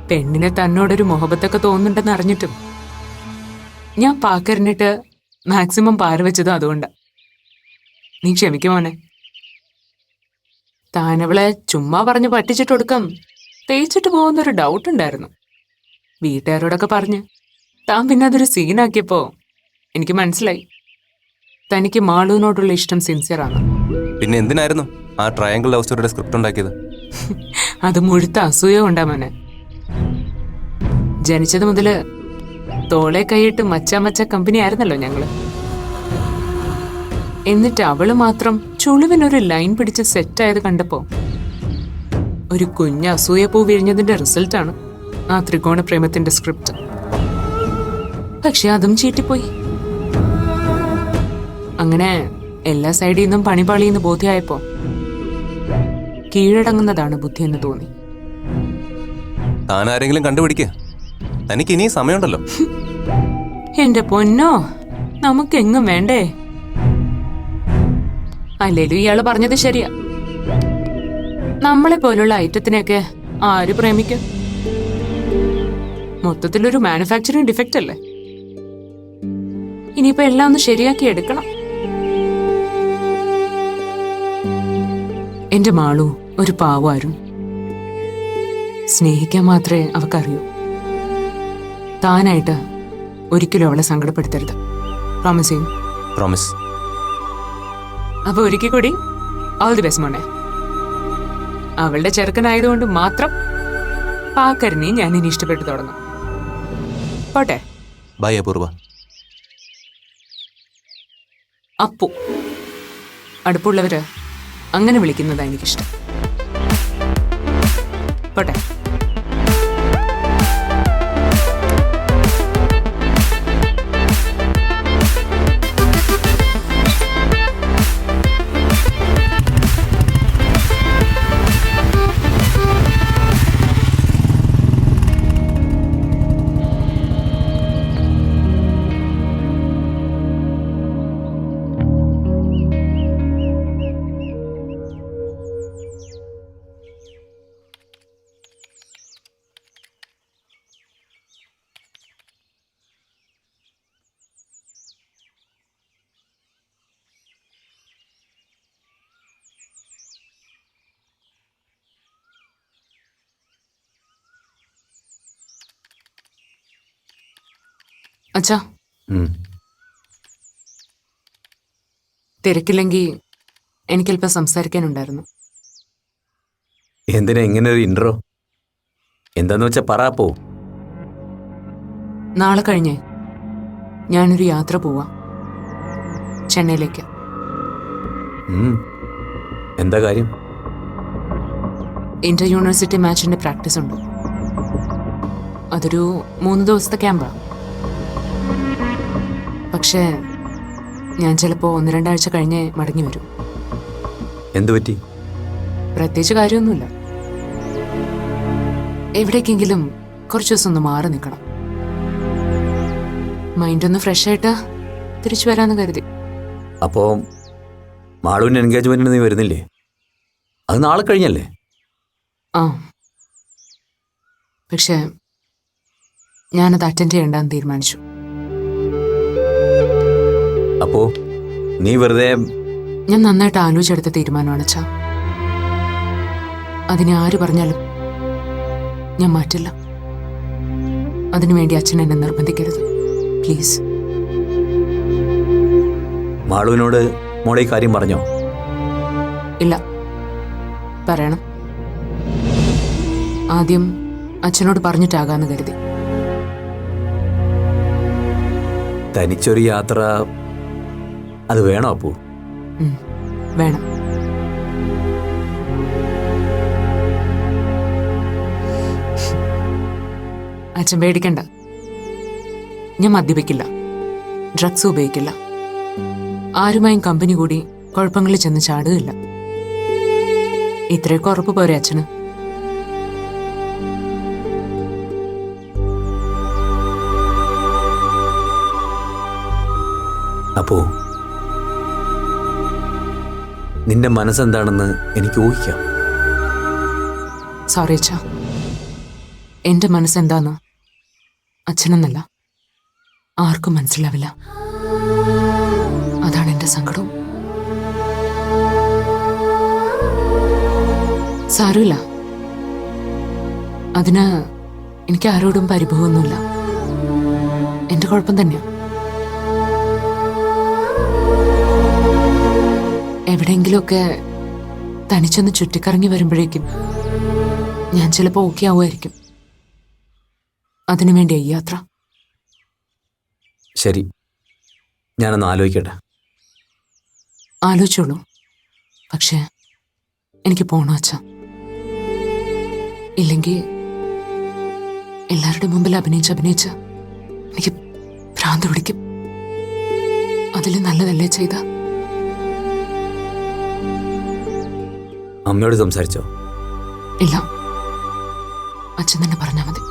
പെണ്ണിനെ തന്നോടൊരു മുഹബത്തൊക്കെ തോന്നുന്നുണ്ടെന്ന് അറിഞ്ഞിട്ടും ഞാൻ പാക്കറിഞ്ഞിട്ട് മാക്സിമം പാര വെച്ചതും അതുകൊണ്ടാ. നീ ക്ഷമിക്കുമോനെ. താനവളെ ചുമ്മാ പറഞ്ഞ് പറ്റിച്ചിട്ടൊടുക്കം തേച്ചിട്ട് പോകുന്നൊരു ഡൗട്ട് ഉണ്ടായിരുന്നു. വീട്ടുകാരോടൊക്കെ പറഞ്ഞ് താൻ പിന്നെ അതൊരു സീനാക്കിയപ്പോ എനിക്ക് മനസ്സിലായി തനിക്ക് മാളുവിനോടുള്ള ഇഷ്ടം സിൻസിയറാണ്. പിന്നെ എന്തിനായിരുന്നു ആ ട്രയാങ്കിൾ ലവ് സ്റ്റോറിയുടെ സ്ക്രിപ്റ്റ് ഉണ്ടാക്കിയത്? അത് മുഴുത്ത അസൂയ കൊണ്ടാ മോനെ. ജനിച്ചത് മുതല് തോളെ കൈയിട്ട് മച്ച കമ്പനി ആയിരുന്നല്ലോ ഞങ്ങള്. എന്നിട്ട് അവള് മാത്രം ചുളിവിനൊരു ലൈൻ പിടിച്ച് സെറ്റായത് കണ്ടപ്പോ ഒരു കുഞ്ഞ് അസൂയപ്പൂ വിരിഞ്ഞതിന്റെ റിസൾട്ടാണ് ആ ത്രികോണ പ്രേമത്തിന്റെ സ്ക്രിപ്റ്റ്. പക്ഷെ അതും ചീറ്റിപ്പോയി. അങ്ങനെ എല്ലാ സൈഡിൽ നിന്നും പണിപാളിയെന്ന് ബോധ്യമായപ്പോ കീഴടങ്ങുന്നതാണ് ബുദ്ധി എന്ന് തോന്നി. താൻ ആരെങ്കിലും കണ്ടുപിടിക്കുക, തനിക്ക് ഇനി സമയമുണ്ടല്ലോ. എന്റെ പൊന്നോ, നമുക്കെങ്ങും വേണ്ടേ? അല്ലേലും ഇയാള് പറഞ്ഞത് ശരിയാ. നമ്മളെ പോലുള്ള ഐറ്റത്തിനെയൊക്കെ ആര് പ്രേമിക്കും? മൊത്തത്തിലൊരു മാനുഫാക്ചറിങ് ഡിഫക്റ്റ് അല്ലേ? ഇനിയിപ്പോ എല്ലാം ഒന്ന് ശരിയാക്കി എടുക്കണം. എന്റെ മാളു ഒരു പാവാരും. സ്നേഹിക്കാൻ മാത്രമേ അവക്കറിയൂ. താനായിട്ട് ഒരിക്കലും അവളെ സങ്കടപ്പെടുത്തരുത്. പ്രോമിസ് ചെയ്യും? പ്രോമിസ്. അപ്പൊ ഒരിക്കൽ കൂടി ഓൾ ദി ബെസ്റ്റ് മോനെ. അവളുടെ ചെറുക്കനായതുകൊണ്ട് മാത്രം പാക്കരനെ ഞാൻ ഇനി ഇഷ്ടപ്പെട്ടു തുടങ്ങും. പോട്ടെ. ബൈ അപൂർവ. അപ്പു. അടുപ്പുള്ളവര് അങ്ങനെ വിളിക്കുന്നതാ എനിക്കിഷ്ടം. പോട്ടെ. അച്ഛാ, തിരക്കില്ലെങ്കിൽ എനിക്കല്പം സംസാരിക്കാനുണ്ടായിരുന്നു. എന്തിനാ ഇങ്ങനെ ഒരു ഇൻട്രോ? എന്താന്ന് വെച്ചാ പറ. നാളെ കഴിഞ്ഞ് ഞാനൊരു യാത്ര പോവാ, ചെന്നൈയിലേക്ക്. എന്താ കാര്യം? ഇന്റർ യൂണിവേഴ്സിറ്റി മാച്ചിന്റെ പ്രാക്ടീസ് ഉണ്ട്. അതൊരു 3 ദിവസത്തെ ക്യാമ്പാ. പക്ഷേ ഞാൻ ചിലപ്പോ 1-2 ആഴ്ച കഴിഞ്ഞേ മടങ്ങി വരും. എന്തു പറ്റി? പ്രത്യേകിച്ച് കാര്യമൊന്നുമില്ല. എവിടേക്കെങ്കിലും കുറച്ച് ദിവസം ഒന്ന് മാറി നിൽക്കണം. മൈൻഡൊന്ന് ഫ്രഷ് ആയിട്ട് തിരിച്ചു വരാന്ന് കരുതി. അപ്പോ മാളുവിന്റെ എൻഗേജ്മെന്റിന് നീ വരുന്നില്ലേ? അത് നാളെ കഴിഞ്ഞല്ലേ? ആ, പക്ഷെ ഞാനത് അറ്റൻഡ് ചെയ്യണ്ടെന്ന് തീരുമാനിച്ചു. അപ്പോ നീ വെറുതെ? ഞാൻ നന്നായിട്ട് ആലോചിച്ചെടുത്ത തീരുമാനമാണ് അച്ഛാ. അതിനെ ആര് പറഞ്ഞാലും ഞാൻ മാറ്റില്ല. അതിനുവേണ്ടി അച്ഛൻ എന്നെ നിർബന്ധിക്കരുത്, പ്ലീസ്. മാളുവിനോട് മോളെ ഈ കാര്യം പറഞ്ഞോ? ഇല്ല, പറയണം. ആദ്യം അച്ഛനോട് പറഞ്ഞിട്ടാകാന്ന് കരുതി. തനിച്ചൊരു യാത്ര അത് വേണോ അപ്പു? വേണം. അച്ഛൻ പേടിക്കണ്ട. ഞാൻ മദ്യപിക്കില്ല, ഡ്രഗ്സ് ഉപയോഗിക്കില്ല, ആരുമായും കമ്പനി കൂടി കുഴപ്പങ്ങളിൽ ചെന്ന് ചാടുകയില്ല. ഇത്രയൊക്കെ ഉറപ്പ് പോരെ അച്ഛന്? അപ്പോ നിന്റെ മനസ്സെന്താണെന്ന് എനിക്ക് ഊഹിക്കാം. സോറി അച്ഛാ, എന്റെ മനസ്സെന്താന്ന് അച്ഛനെന്നല്ല ആർക്കും മനസ്സിലാവില്ല. അതാണ് എന്റെ സങ്കടവും. സാരമില്ല, അതിന് എനിക്ക് ആരോടും പരിഭവമൊന്നുമില്ല. എന്റെ കുഴപ്പം തന്നെയാ. എവിടെയെങ്കിലുമൊക്കെ തനിച്ചൊന്ന് ചുറ്റിക്കറങ്ങി വരുമ്പോഴേക്കും ഞാൻ ചിലപ്പോൾ ഓക്കെ ആവുമായിരിക്കും. അതിനുവേണ്ടിയാ ഈ യാത്ര. ശരി, ഞാനൊന്ന് ആലോചിക്കട്ടെ. ആലോചിച്ചോളൂ. പക്ഷേ എനിക്ക് പോണോ അച്ഛാ? ഇല്ലെങ്കിൽ എല്ലാവരുടെ മുമ്പിൽ അഭിനയിച്ച് എനിക്ക് ഭ്രാന്ത് പിടിക്കും. അതിൽ നല്ലതല്ലേ ചെയ്ത? അമ്മയോട് സംസാരിച്ചോ? ഇല്ല, അച്ഛൻ തന്നെ പറഞ്ഞാൽ മതി.